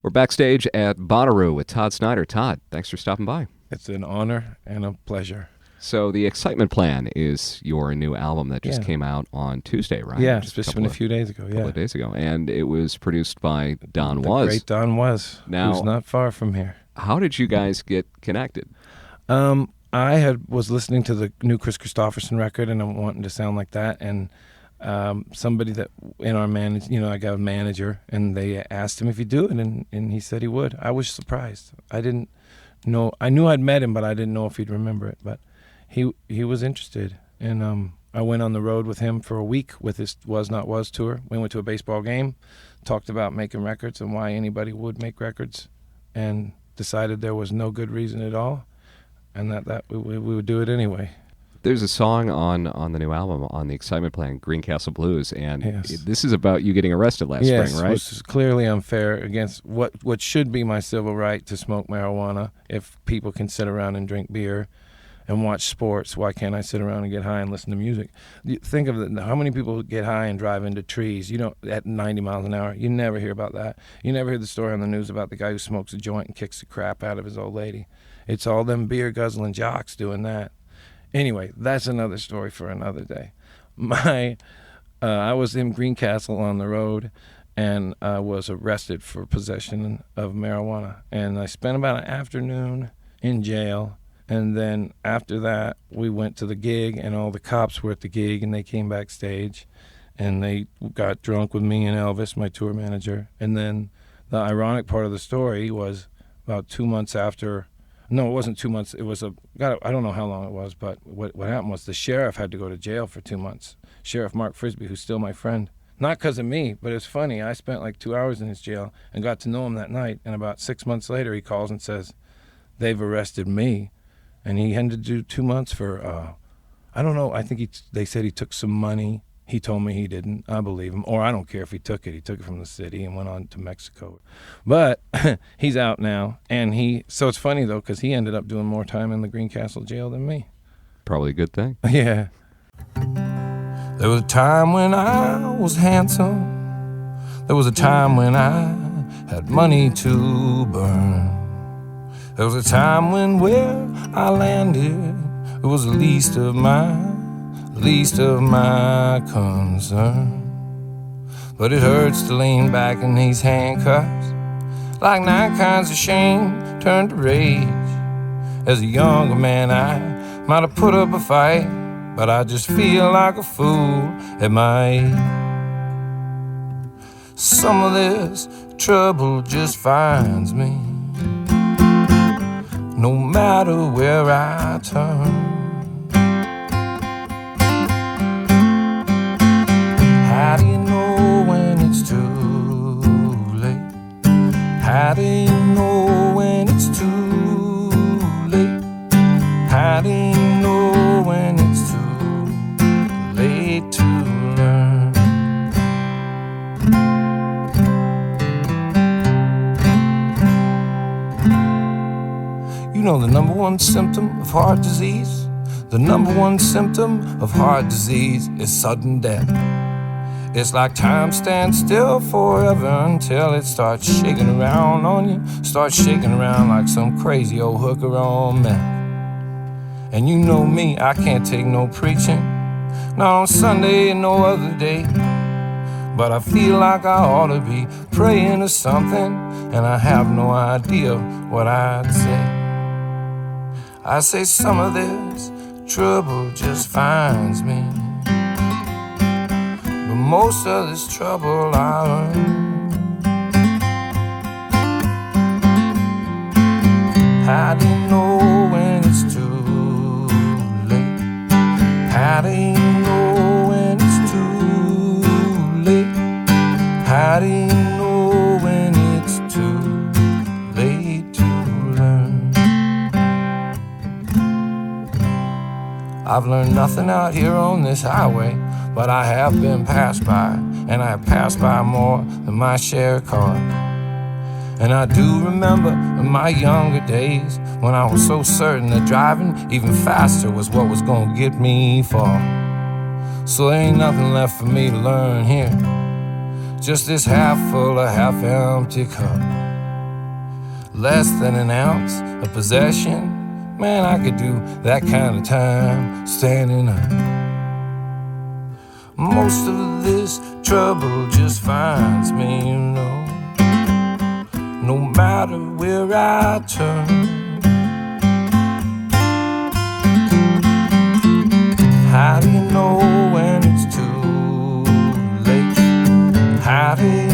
We're backstage at Bonnaroo with Todd Snider. Todd, thanks for stopping by. It's an honor and a pleasure. So the Excitement Plan is your new album that just came out on Tuesday, right? Yeah, just been a few days ago. A couple of days ago. And it was produced by Don Was. The great Don Was, who's not far from here. How did you guys get connected? I was listening to the new Chris Christopherson record, and I'm wanting to sound like that. And somebody that in our I got a manager, and they asked him if he'd do it, and he said he would. I was surprised. I didn't know. I knew I'd met him, but I didn't know if he'd remember it. But he was interested, and I went on the road with him for a week with his Was Not Was tour. We went to a baseball game, talked about making records and why anybody would make records, and decided there was no good reason at all, and that we would do it anyway. There's a song on the new album, on the Excitement Plan, Greencastle Blues, and this is about you getting arrested last spring, right? Yes, which is clearly unfair against what should be my civil right to smoke marijuana. If people can sit around and drink beer and watch sports, why can't I sit around and get high and listen to music? Think of how many people get high and drive into trees, at 90 miles an hour. You never hear about that. You never hear the story on the news about the guy who smokes a joint and kicks the crap out of his old lady. It's all them beer guzzling jocks doing that. Anyway, that's another story for another day. I was in Greencastle on the road, and I was arrested for possession of marijuana. And I spent about an afternoon in jail. And then after that, we went to the gig, and all the cops were at the gig, and they came backstage, and they got drunk with me and Elvis, my tour manager. And then the ironic part of the story was about 2 months after. No, it wasn't 2 months. It was I don't know how long it was, but what happened was the sheriff had to go to jail for 2 months. Sheriff Mark Frisbee, who's still my friend. Not because of me, but it's funny. I spent like 2 hours in his jail and got to know him that night. And about 6 months later, he calls and says, they've arrested me. And he had to do 2 months for, I don't know, I think they said he took some money. He told me he didn't. I believe him. Or I don't care if he took it. He took it from the city and went on to Mexico. But he's out now. And so it's funny, though, because he ended up doing more time in the Greencastle jail than me. Probably a good thing. Yeah. There was a time when I was handsome. There was a time when I had money to burn. There was a time when where I landed, it was the least of my concern. But it hurts to lean back in these handcuffs, like 9 kinds of shame turned to rage. As a younger man, I might have put up a fight, but I just feel like a fool at my age. Some of this trouble just finds me, no matter where I turn. How do you know when it's too late? How do you know when it's too late? How do you know when it's too late to learn? You know the number one symptom of heart disease? The number one symptom of heart disease is sudden death. It's like time stands still forever until it starts shaking around on you. Starts shaking around like some crazy old hooker on meth. And you know me, I can't take no preaching, not on Sunday and no other day. But I feel like I ought to be praying to something, and I have no idea what I'd say. I say some of this trouble just finds me, but most of this trouble I earn. How do you know when it's too late? How do you know when it's too late? How do you know when it's too late to learn? I've learned nothing out here on this highway, but I have been passed by, and I have passed by more than my share of cars. And I do remember in my younger days when I was so certain that driving even faster was what was gonna get me far. So there ain't nothing left for me to learn here, just this half full of half empty cup. less than an ounce of possession. Man, I could do that kind of time standing up. Most of this trouble just finds me, you know, no matter where I turn. How do you know when it's too late? How do you